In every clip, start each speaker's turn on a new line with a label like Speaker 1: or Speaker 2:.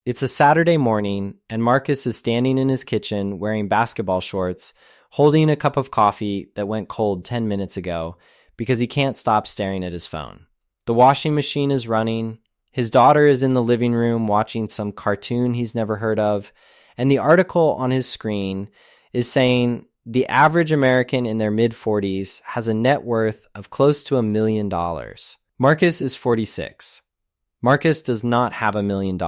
Speaker 1: It's a Saturday morning, and Marcus is standing in his kitchen wearing basketball shorts, holding a cup of coffee that went cold 10 minutes ago because he can't stop staring at his phone. The washing machine is running, his daughter is in the living room watching some cartoon he's never heard of, and the article on his screen is saying the average American in their mid-40s has a net worth of close to $1 million. Marcus is 46. Marcus does not have $1 million.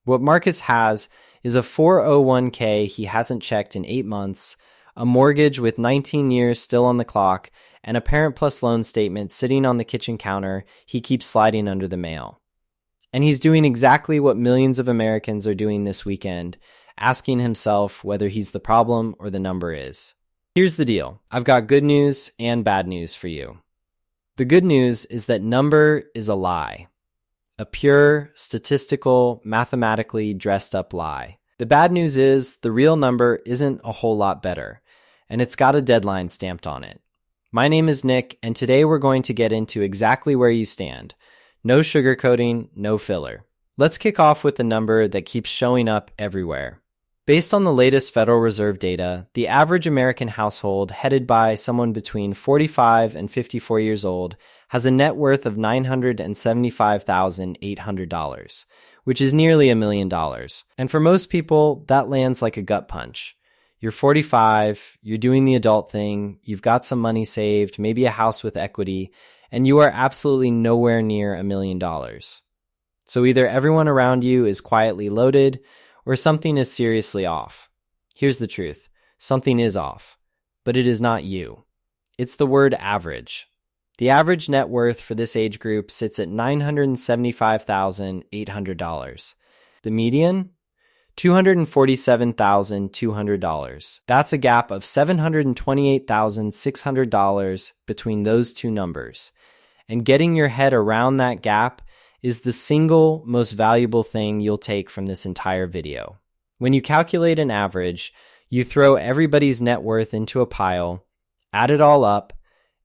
Speaker 1: What Marcus has is a 401k he hasn't checked in 8 months, a mortgage with 19 years still on the clock, and a Parent Plus loan statement sitting on the kitchen counter he keeps sliding under the mail. And he's doing exactly what millions of Americans are doing this weekend, asking himself whether he's the problem or the number is. Here's the deal. I've got good news and bad news for you. The good news is that number is a lie. A pure, statistical, mathematically dressed up lie. The bad news is the real number isn't a whole lot better, and it's got a deadline stamped on it. My name is Nick, and today we're going to get into exactly where you stand. No sugarcoating, no filler. Let's kick off with the number that keeps showing up everywhere. Based on the latest Federal Reserve data, the average American household headed by someone between 45 and 54 years old has a net worth of $975,800, which is nearly $1 million. And for most people, that lands like a gut punch. You're 45, you're doing the adult thing, you've got some money saved, maybe a house with equity, and you are absolutely nowhere near $1 million. So either everyone around you is quietly loaded, or something is seriously off. Here's the truth. Something is off, but it is not you. It's the word average. The average net worth for this age group sits at $975,800. The median? $247,200. That's a gap of $728,600 between those two numbers. And getting your head around that gap is the single most valuable thing you'll take from this entire video. When you calculate an average, you throw everybody's net worth into a pile, add it all up,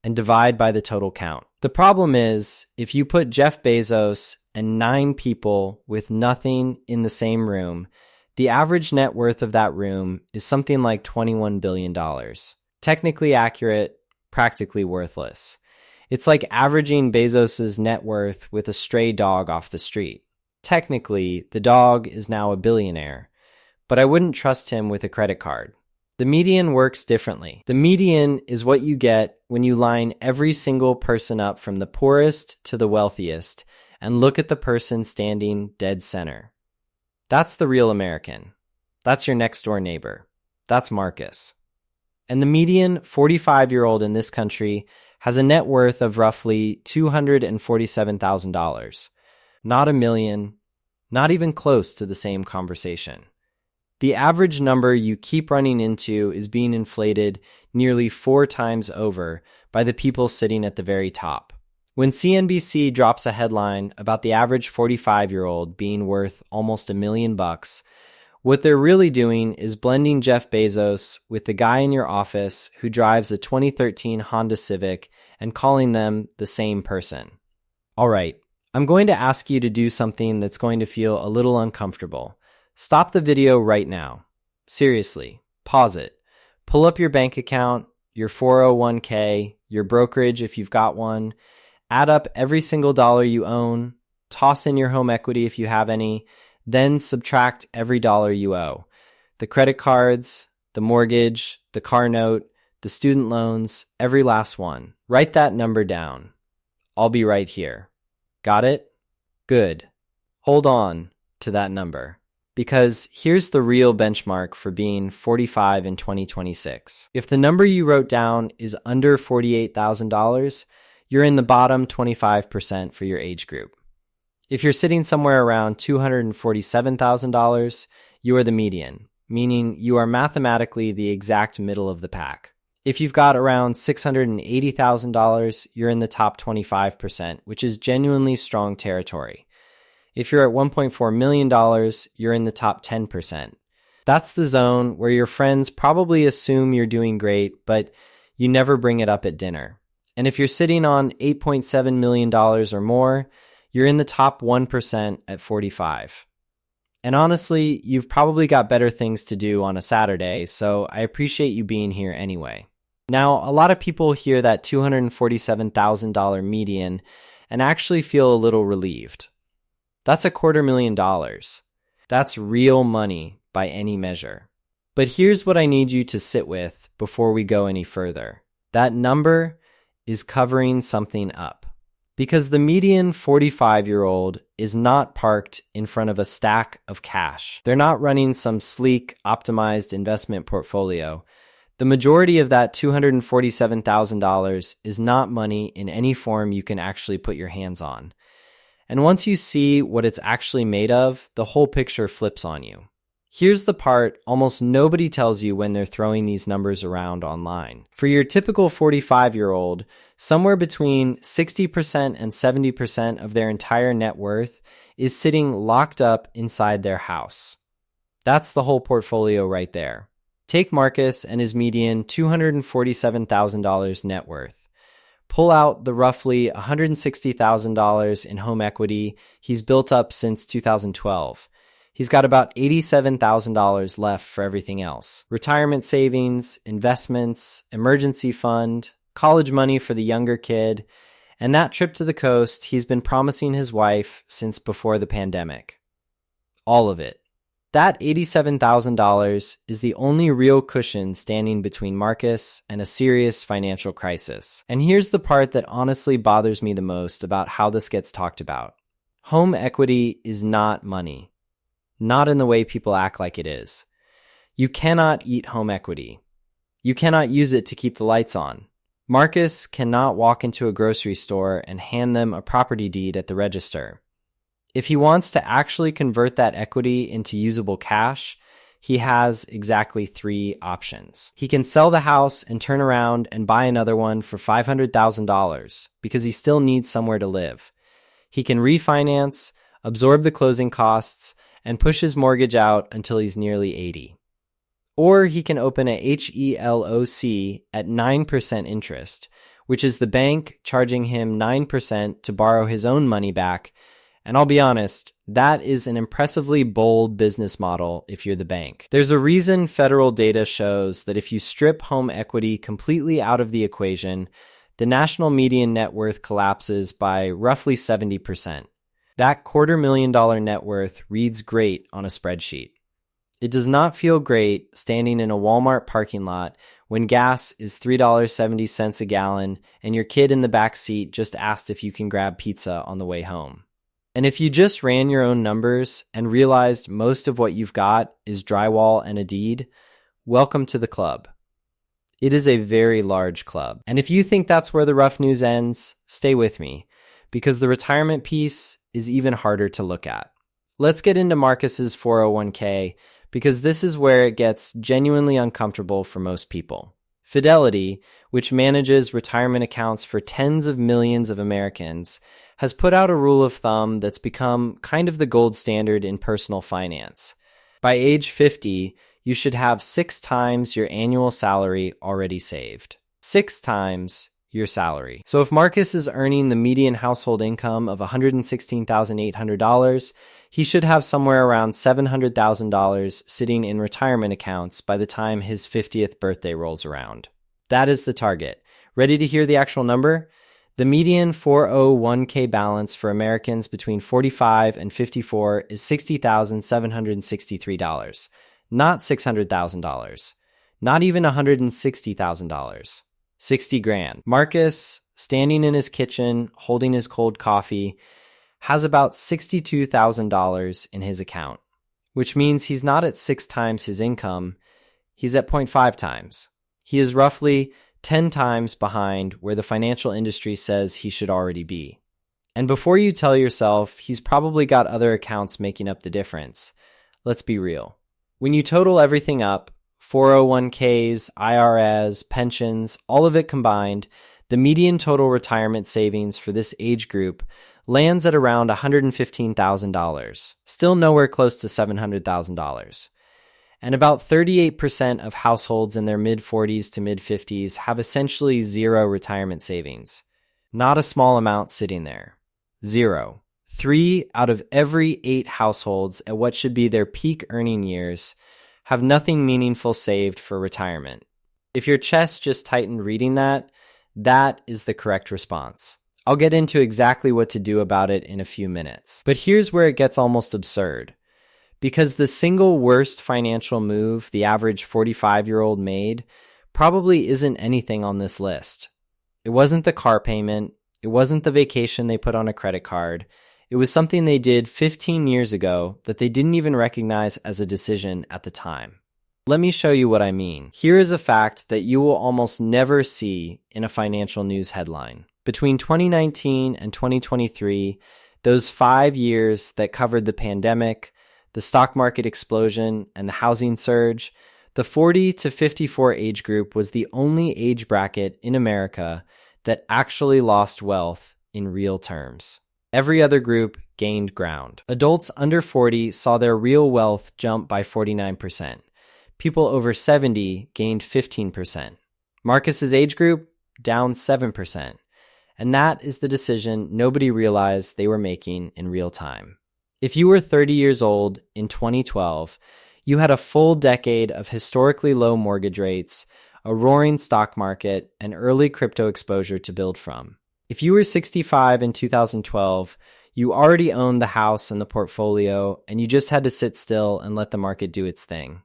Speaker 1: and divide by the total count. The problem is, if you put Jeff Bezos and 9 people with nothing in the same room, the average net worth of that room is something like $21 billion. Technically accurate, practically worthless. It's like averaging Bezos's net worth with a stray dog off the street. Technically, the dog is now a billionaire, but I wouldn't trust him with a credit card. The median works differently. The median is what you get when you line every single person up from the poorest to the wealthiest and look at the person standing dead center. That's the real American. That's your next door neighbor. That's Marcus. And the median 45-year-old in this country has a net worth of roughly $247,000. Not $1 million, not even close to the same conversation. The average number you keep running into is being inflated nearly 4 times over by the people sitting at the very top. When CNBC drops a headline about the average 45-year-old being worth almost $1 million, what they're really doing is blending Jeff Bezos with the guy in your office who drives a 2013 Honda Civic and calling them the same person. All right, I'm going to ask you to do something that's going to feel a little uncomfortable. Stop the video right now. Seriously, pause it. Pull up your bank account, your 401k, your brokerage if you've got one. Add up every single dollar you own, toss in your home equity if you have any, then subtract every dollar you owe. The credit cards, the mortgage, the car note, the student loans, every last one. Write that number down. I'll be right here. Got it? Good. Hold on to that number. Because here's the real benchmark for being 45 in 2026. If the number you wrote down is under $48,000, you're in the bottom 25% for your age group. If you're sitting somewhere around $247,000, you are the median, meaning you are mathematically the exact middle of the pack. If you've got around $680,000, you're in the top 25%, which is genuinely strong territory. If you're at $1.4 million, you're in the top 10%. That's the zone where your friends probably assume you're doing great, but you never bring it up at dinner. And if you're sitting on $8.7 million or more, you're in the top 1% at 45. And honestly, you've probably got better things to do on a Saturday, so I appreciate you being here anyway. Now, a lot of people hear that $247,000 median and actually feel a little relieved. That's $250,000. That's real money by any measure. But here's what I need you to sit with before we go any further. That number is covering something up. Because the median 45-year-old is not parked in front of a stack of cash. They're not running some sleek, optimized investment portfolio. The majority of that $247,000 is not money in any form you can actually put your hands on. And once you see what it's actually made of, the whole picture flips on you. Here's the part almost nobody tells you when they're throwing these numbers around online. For your typical 45-year-old, somewhere between 60% and 70% of their entire net worth is sitting locked up inside their house. That's the whole portfolio right there. Take Marcus and his median $247,000 net worth. Pull out the roughly $160,000 in home equity he's built up since 2012. He's got about $87,000 left for everything else. Retirement savings, investments, emergency fund, college money for the younger kid, and that trip to the coast he's been promising his wife since before the pandemic. All of it. That $87,000 is the only real cushion standing between Marcus and a serious financial crisis. And here's the part that honestly bothers me the most about how this gets talked about. Home equity is not money. Not in the way people act like it is. You cannot eat home equity. You cannot use it to keep the lights on. Marcus cannot walk into a grocery store and hand them a property deed at the register. If he wants to actually convert that equity into usable cash, he has exactly 3 options. He can sell the house and turn around and buy another one for $500,000 because he still needs somewhere to live. He can refinance, absorb the closing costs, and push his mortgage out until he's nearly 80. Or he can open a HELOC at 9% interest, which is the bank charging him 9% to borrow his own money back. And I'll be honest, that is an impressively bold business model if you're the bank. There's a reason federal data shows that if you strip home equity completely out of the equation, the national median net worth collapses by roughly 70%. That $250,000 net worth reads great on a spreadsheet. It does not feel great standing in a Walmart parking lot when gas is $3.70 a gallon and your kid in the back seat just asked if you can grab pizza on the way home. And if you just ran your own numbers and realized most of what you've got is drywall and a deed, welcome to the club. It is a very large club. And if you think that's where the rough news ends, stay with me, because the retirement piece is even harder to look at. Let's get into Marcus's 401k, because this is where it gets genuinely uncomfortable for most people. Fidelity, which manages retirement accounts for tens of millions of Americans, has put out a rule of thumb that's become kind of the gold standard in personal finance. By age 50, you should have 6 times your annual salary already saved. 6 times your salary. So if Marcus is earning the median household income of $116,800, he should have somewhere around $700,000 sitting in retirement accounts by the time his 50th birthday rolls around. That is the target. Ready to hear the actual number? The median 401k balance for Americans between 45 and 54 is $60,763. Not $600,000. Not even $160,000. 60 grand. Marcus, standing in his kitchen, holding his cold coffee, has about $62,000 in his account, which means he's not at 6 times his income, he's at 0.5 times. He is roughly 10 times behind where the financial industry says he should already be. And before you tell yourself he's probably got other accounts making up the difference, let's be real. When you total everything up, 401ks, IRAs, pensions, all of it combined, the median total retirement savings for this age group lands at around $115,000, still nowhere close to $700,000. And about 38% of households in their mid-40s to mid-50s have essentially zero retirement savings. Not a small amount sitting there. Zero. 3 out of every 8 households at what should be their peak earning years have nothing meaningful saved for retirement. If your chest just tightened reading that, that is the correct response. I'll get into exactly what to do about it in a few minutes. But here's where it gets almost absurd. Because the single worst financial move the average 45-year-old made probably isn't anything on this list. It wasn't the car payment. It wasn't the vacation they put on a credit card. It was something they did 15 years ago that they didn't even recognize as a decision at the time. Let me show you what I mean. Here is a fact that you will almost never see in a financial news headline. Between 2019 and 2023, those 5 years that covered the pandemic, the stock market explosion, and the housing surge, the 40 to 54 age group was the only age bracket in America that actually lost wealth in real terms. Every other group gained ground. Adults under 40 saw their real wealth jump by 49%. People over 70 gained 15%. Marcus's age group, down 7%. And that is the decision nobody realized they were making in real time. If you were 30 years old in 2012, you had a full decade of historically low mortgage rates, a roaring stock market, and early crypto exposure to build from. If you were 65 in 2012, you already owned the house and the portfolio, and you just had to sit still and let the market do its thing.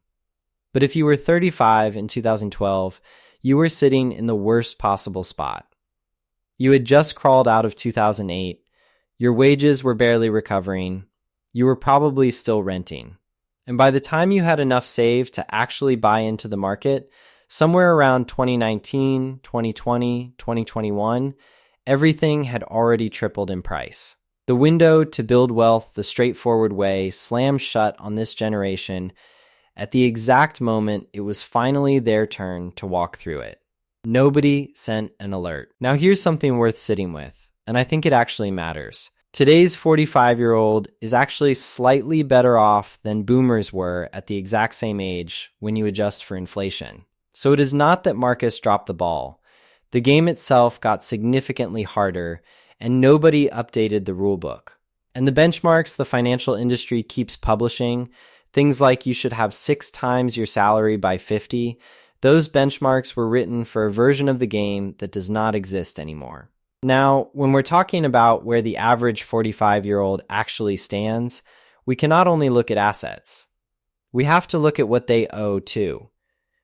Speaker 1: But if you were 35 in 2012, you were sitting in the worst possible spot. You had just crawled out of 2008, your wages were barely recovering, you were probably still renting. And by the time you had enough saved to actually buy into the market, somewhere around 2019, 2020, 2021, everything had already tripled in price. The window to build wealth the straightforward way slammed shut on this generation at the exact moment it was finally their turn to walk through it. Nobody sent an alert. Now here's something worth sitting with, and I think it actually matters. Today's 45-year-old is actually slightly better off than boomers were at the exact same age when you adjust for inflation. So it is not that Marcus dropped the ball. The game itself got significantly harder, and nobody updated the rulebook. And the benchmarks the financial industry keeps publishing, things like you should have 6 times your salary by 50, those benchmarks were written for a version of the game that does not exist anymore. Now, when we're talking about where the average 45-year-old actually stands, we can not only look at assets. We have to look at what they owe too.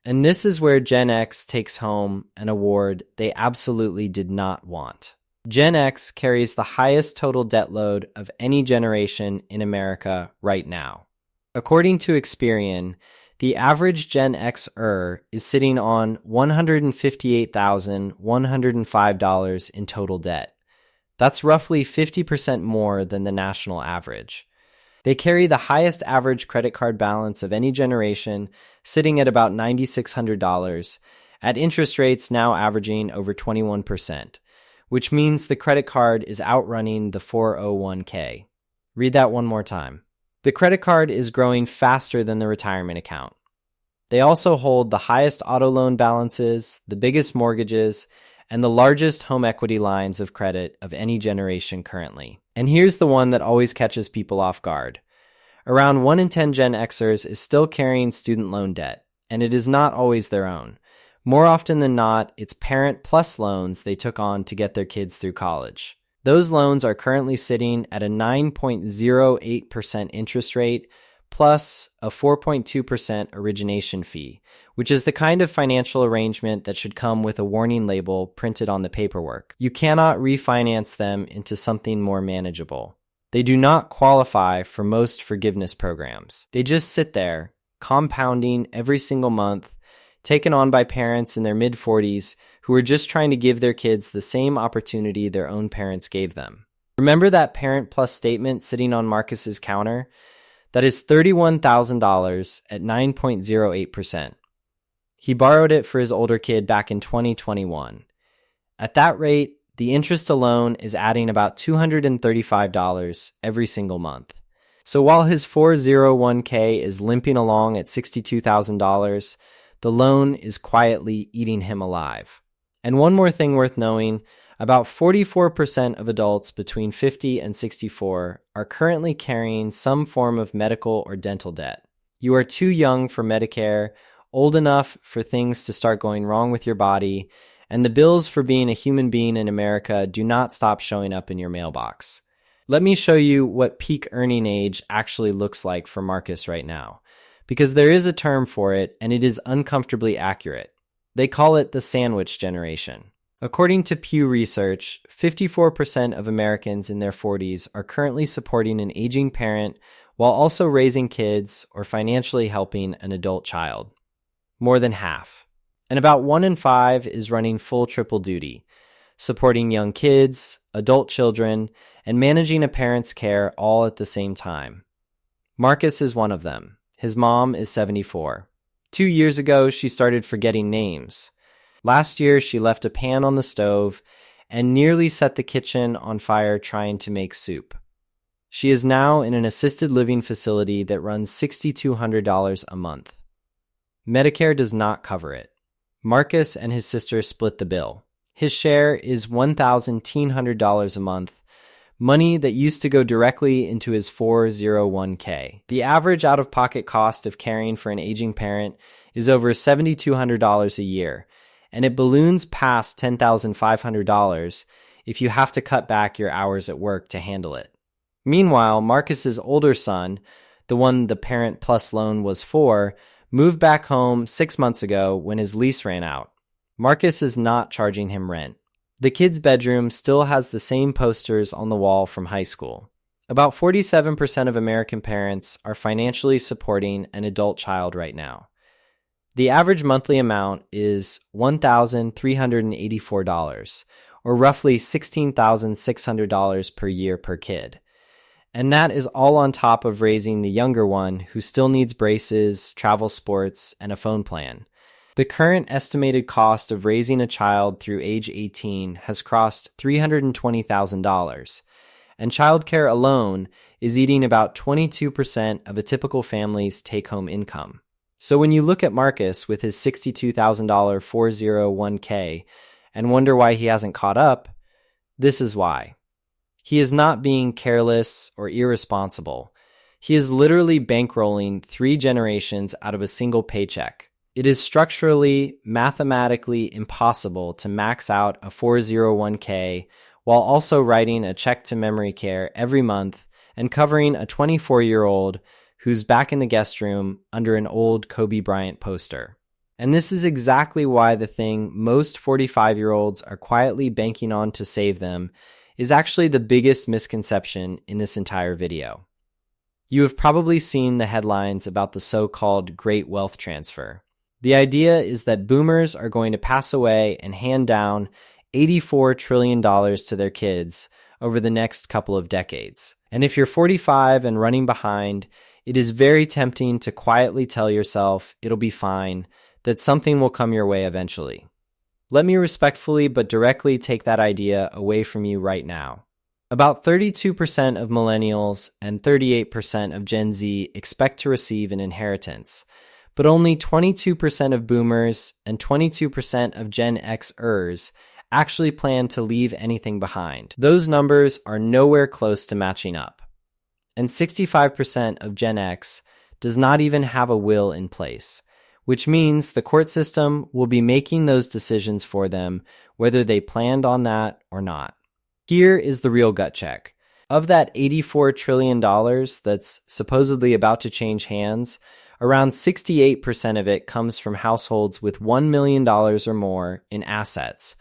Speaker 1: And this is where Gen X takes home an award they absolutely did not want. Gen X carries the highest total debt load of any generation in America right now. According to Experian, the average Gen Xer is sitting on $158,105 in total debt. That's roughly 50% more than the national average. They carry the highest average credit card balance of any generation, sitting at about $9,600, at interest rates now averaging over 21%, which means the credit card is outrunning the 401k. Read that one more time. The credit card is growing faster than the retirement account. They also hold the highest auto loan balances, the biggest mortgages, and the largest home equity lines of credit of any generation currently. And here's the one that always catches people off guard. Around 1 in 10 Gen Xers is still carrying student loan debt, and it is not always their own. More often than not, it's parent plus loans they took on to get their kids through college. Those loans are currently sitting at a 9.08% interest rate plus a 4.2% origination fee, which is the kind of financial arrangement that should come with a warning label printed on the paperwork. You cannot refinance them into something more manageable. They do not qualify for most forgiveness programs. They just sit there, compounding every single month, taken on by parents in their mid-40s who are just trying to give their kids the same opportunity their own parents gave them. Remember that Parent Plus statement sitting on Marcus's counter? That is $31,000 at 9.08%. He borrowed it for his older kid back in 2021. At that rate, the interest alone is adding about $235 every single month. So while his 401k is limping along at $62,000, the loan is quietly eating him alive. And one more thing worth knowing, About 44% of adults between 50 and 64 are currently carrying some form of medical or dental debt. You are too young for Medicare, old enough for things to start going wrong with your body, and the bills for being a human being in America do not stop showing up in your mailbox. Let me show you what peak earning age actually looks like for Marcus right now, because there is a term for it and it is uncomfortably accurate. They call it the sandwich generation. According to Pew Research, 54% of Americans in their 40s are currently supporting an aging parent while also raising kids or financially helping an adult child. More than half. And about 1 in 5 is running full triple duty, supporting young kids, adult children, and managing a parent's care all at the same time. Marcus is one of them. His mom is 74. 2 years ago, she started forgetting names. Last year, she left a pan on the stove and nearly set the kitchen on fire trying to make soup. She is now in an assisted living facility that runs $6,200 a month. Medicare does not cover it. Marcus and his sister split the bill. His share is $1,100 a month, money that used to go directly into his 401k. The average out-of-pocket cost of caring for an aging parent is over $7,200 a year, and it balloons past $10,500 if you have to cut back your hours at work to handle it. Meanwhile, Marcus's older son, the one the Parent Plus loan was for, moved back home 6 months ago when his lease ran out. Marcus is not charging him rent. The kid's bedroom still has the same posters on the wall from high school. About 47% of American parents are financially supporting an adult child right now. The average monthly amount is $1,384, or roughly $16,600 per year per kid. And that is all on top of raising the younger one who still needs braces, travel sports, and a phone plan. The current estimated cost of raising a child through age 18 has crossed $320,000, and childcare alone is eating about 22% of a typical family's take-home income. So when you look at Marcus with his $62,000 401k and wonder why he hasn't caught up, this is why. He is not being careless or irresponsible. He is literally bankrolling 3 generations out of a single paycheck. It is structurally, mathematically impossible to max out a 401k while also writing a check to memory care every month and covering a 24-year-old who's back in the guest room under an old Kobe Bryant poster. And this is exactly why the thing most 45-year-olds are quietly banking on to save them is actually the biggest misconception in this entire video. You have probably seen the headlines about the so-called Great Wealth Transfer. The idea is that boomers are going to pass away and hand down $84 trillion to their kids over the next couple of decades. And if you're 45 and running behind, it is very tempting to quietly tell yourself it'll be fine, that something will come your way eventually. Let me respectfully but directly take that idea away from you right now. About 32% of millennials and 38% of Gen Z expect to receive an inheritance, but only 22% of boomers and 22% of Gen Xers actually plan to leave anything behind. Those numbers are nowhere close to matching up. And 65% of Gen X does not even have a will in place, which means the court system will be making those decisions for them, whether they planned on that or not. Here is the real gut check. Of that $84 trillion that's supposedly about to change hands, around 68% of it comes from households with $1 million or more in assets,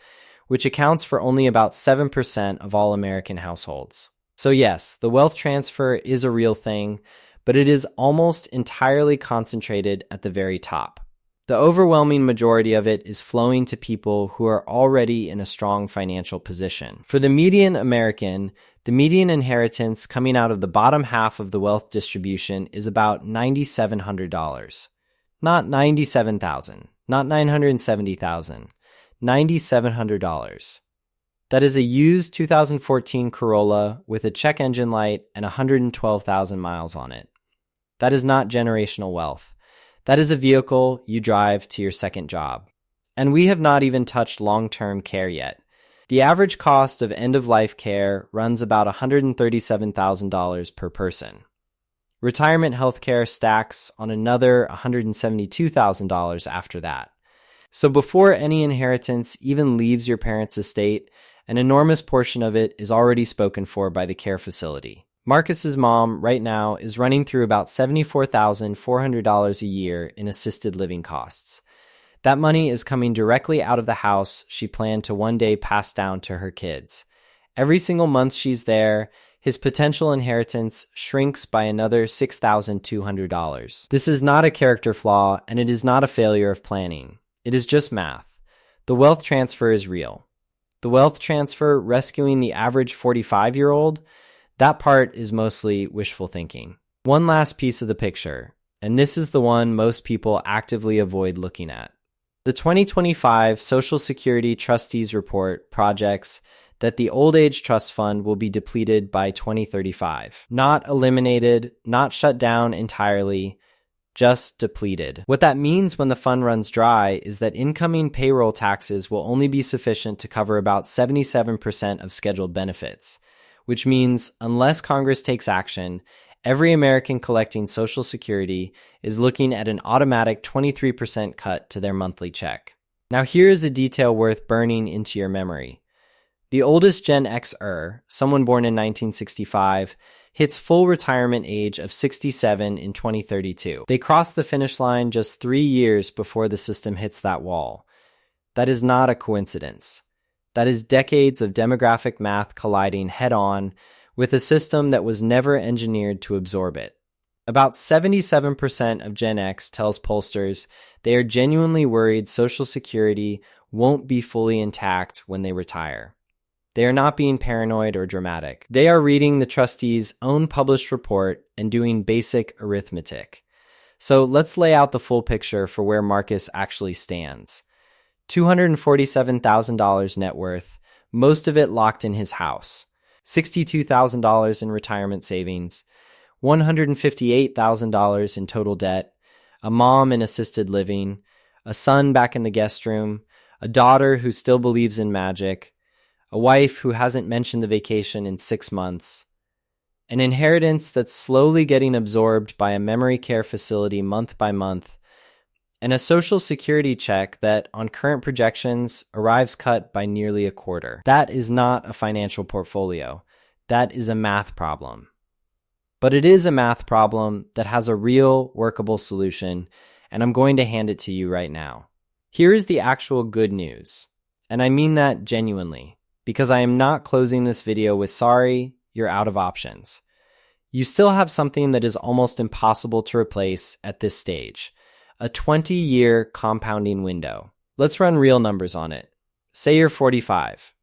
Speaker 1: which accounts for only about 7% of all American households. So yes, the wealth transfer is a real thing, but it is almost entirely concentrated at the very top. The overwhelming majority of it is flowing to people who are already in a strong financial position. For the median American, the median inheritance coming out of the bottom half of the wealth distribution is about $9,700. Not $97,000, not $970,000, $9,700. That is a used 2014 Corolla with a check engine light and 112,000 miles on it. That is not generational wealth. That is a vehicle you drive to your second job. And we have not even touched long-term care yet. The average cost of end-of-life care runs about $137,000 per person. Retirement health care stacks on another $172,000 after that. So before any inheritance even leaves your parents' estate, an enormous portion of it is already spoken for by the care facility. Marcus's mom right now is running through about $74,400 a year in assisted living costs. That money is coming directly out of the house she planned to one day pass down to her kids. Every single month she's there, his potential inheritance shrinks by another $6,200. This is not a character flaw, and it is not a failure of planning. It is just math. The wealth transfer is real. The wealth transfer rescuing the average 45-year-old, that part is mostly wishful thinking. One last piece of the picture, and this is the one most people actively avoid looking at. The 2025 Social Security Trustees Report projects that the Old Age Trust Fund will be depleted by 2035. Not eliminated, not shut down entirely, just depleted. What that means when the fund runs dry is that incoming payroll taxes will only be sufficient to cover about 77% of scheduled benefits, which means unless Congress takes action, every American collecting Social Security is looking at an automatic 23% cut to their monthly check. Now here is a detail worth burning into your memory. The oldest Gen Xer, someone born in 1965, hits full retirement age of 67 in 2032. They cross the finish line just 3 years before the system hits that wall. That is not a coincidence. That is decades of demographic math colliding head-on with a system that was never engineered to absorb it. About 77% of Gen X tells pollsters they are genuinely worried Social Security won't be fully intact when they retire. They are not being paranoid or dramatic. They are reading the trustees' own published report and doing basic arithmetic. So let's lay out the full picture for where Marcus actually stands. $247,000 net worth, most of it locked in his house. $62,000 in retirement savings, $158,000 in total debt, a mom in assisted living, a son back in the guest room, a daughter who still believes in magic, a wife who hasn't mentioned the vacation in 6 months, an inheritance that's slowly getting absorbed by a memory care facility month by month, and a Social Security check that, on current projections, arrives cut by nearly a quarter. That is not a financial portfolio. That is a math problem. But it is a math problem that has a real, workable solution, and I'm going to hand it to you right now. Here is the actual good news, and I mean that genuinely, because I am not closing this video with sorry, you're out of options. You still have something that is almost impossible to replace at this stage. A 20-year compounding window. Let's run real numbers on it. Say you're 45.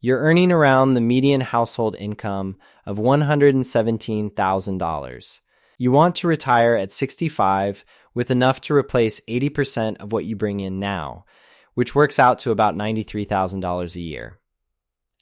Speaker 1: You're earning around the median household income of $117,000. You want to retire at 65 with enough to replace 80% of what you bring in now, which works out to about $93,000 a year.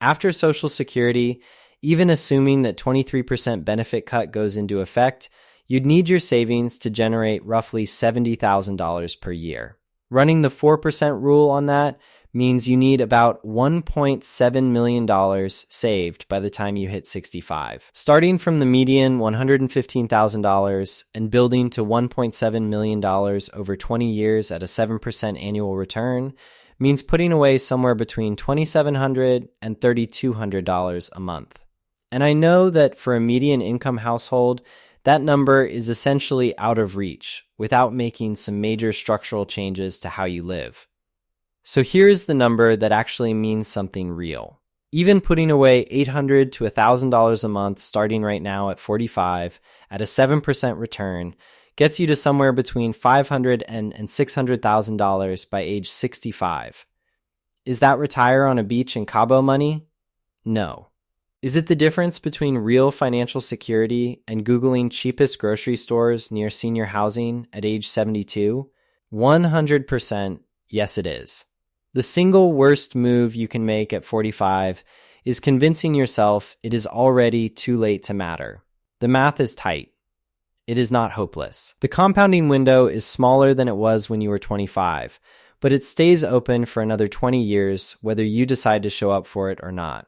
Speaker 1: After Social Security, even assuming that 23% benefit cut goes into effect, you'd need your savings to generate roughly $70,000 per year. Running the 4% rule on that means you need about $1.7 million saved by the time you hit 65. Starting from the median $115,000 and building to $1.7 million over 20 years at a 7% annual return means putting away somewhere between $2,700 and $3,200 a month. And I know that for a median income household, that number is essentially out of reach without making some major structural changes to how you live. So here's the number that actually means something real. Even putting away $800 to $1,000 a month starting right now at 45 at a 7% return gets you to somewhere between $500,000 and $600,000 by age 65. Is that retire on a beach in Cabo money? No. Is it the difference between real financial security and Googling cheapest grocery stores near senior housing at age 72? 100% yes it is. The single worst move you can make at 45 is convincing yourself it is already too late to matter. The math is tight. It is not hopeless. The compounding window is smaller than it was when you were 25, but it stays open for another 20 years whether you decide to show up for it or not.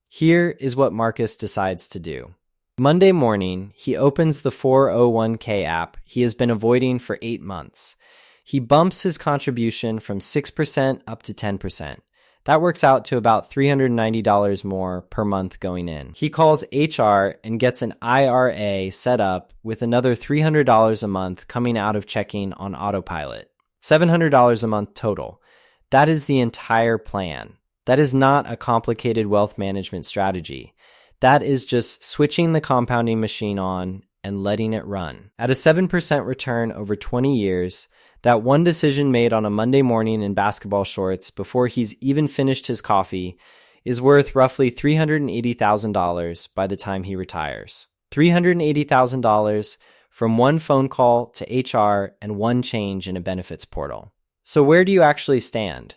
Speaker 1: Here is what Marcus decides to do. Monday morning, he opens the 401k app he has been avoiding for 8 months. He bumps his contribution from 6% up to 10%. That works out to about $390 more per month going in. He calls HR and gets an IRA set up with another $300 a month coming out of checking on autopilot. $700 a month total. That is the entire plan. That is not a complicated wealth management strategy. That is just switching the compounding machine on and letting it run. At a 7% return over 20 years, that one decision made on a Monday morning in basketball shorts before he's even finished his coffee is worth roughly $380,000 by the time he retires. $380,000 from one phone call to HR and one change in a benefits portal. So where do you actually stand?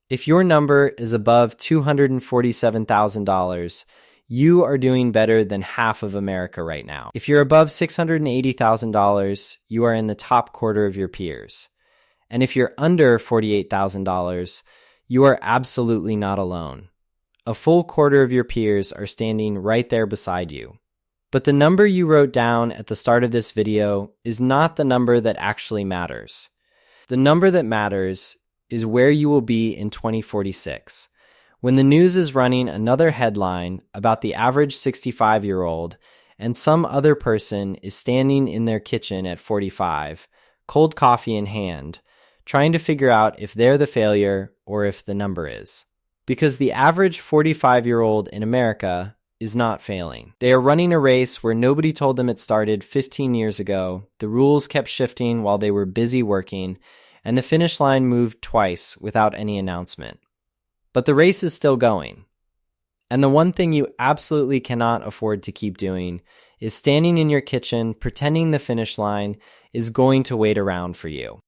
Speaker 1: If your number is above $247,000, you are doing better than half of America right now. If you're above $680,000, you are in the top quarter of your peers. And if you're under $48,000, you are absolutely not alone. A full quarter of your peers are standing right there beside you. But the number you wrote down at the start of this video is not the number that actually matters. The number that matters is where you will be in 2046. When the news is running another headline about the average 65-year-old and some other person is standing in their kitchen at 45, cold coffee in hand, trying to figure out if they're the failure or if the number is. Because the average 45-year-old in America is not failing. They are running a race where nobody told them it started 15 years ago, the rules kept shifting while they were busy working, and the finish line moved twice without any announcement. But the race is still going. And the one thing you absolutely cannot afford to keep doing is standing in your kitchen pretending the finish line is going to wait around for you.